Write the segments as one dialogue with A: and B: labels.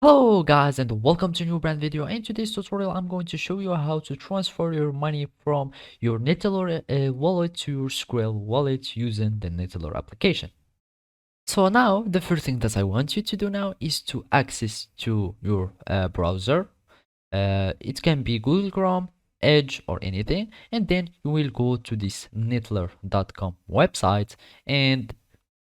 A: Hello guys and welcome to a new brand video. In today's tutorial I'm going to show you how to transfer your money from your Neteller wallet to your Skrill wallet using the Neteller application. So now the first thing that I want you to do now is to access to your browser. It can be Google Chrome, Edge or anything, and then you will go to this neteller.com website and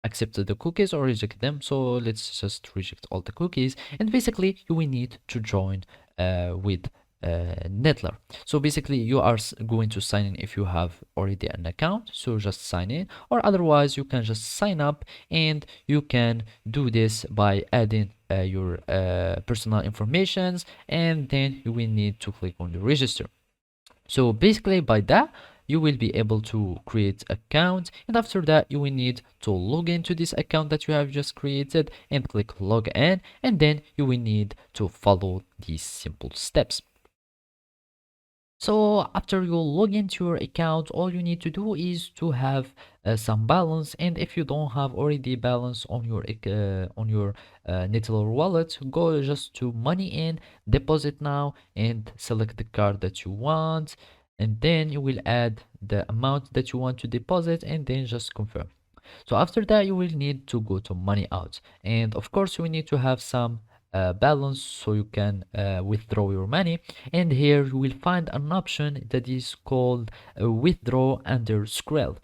A: accept the cookies or reject them. So let's just reject all the cookies, and basically you will need to join with Neteller. So basically you are going to sign in if you have already an account, so just sign in, or otherwise you can just sign up, and you can do this by adding your personal informations, and then you will need to click on the register. So basically by that you will be able to create account, and after that you will need to log into this account that you have just created and click log in, and then you will need to follow these simple steps. So after you log into your account, all you need to do is to have some balance, and if you don't have already balance on your Neteller wallet, go just to money in, deposit now, and select the card that you want, and then you will add the amount that you want to deposit, and then just confirm. So after that you will need to go to money out, and of course you will need to have some balance so you can withdraw your money, and here you will find an option that is called withdraw under Skrill.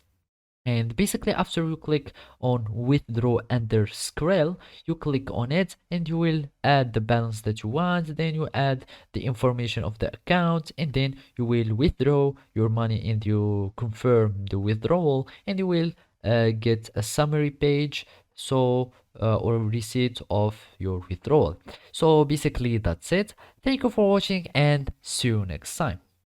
A: And basically after you click on withdraw under Skrill, you click on it and you will add the balance that you want, then you add the information of the account, and then you will withdraw your money and you confirm the withdrawal, and you will get a summary page, so or receipt of your withdrawal. So basically that's it. Thank you for watching and see you next time.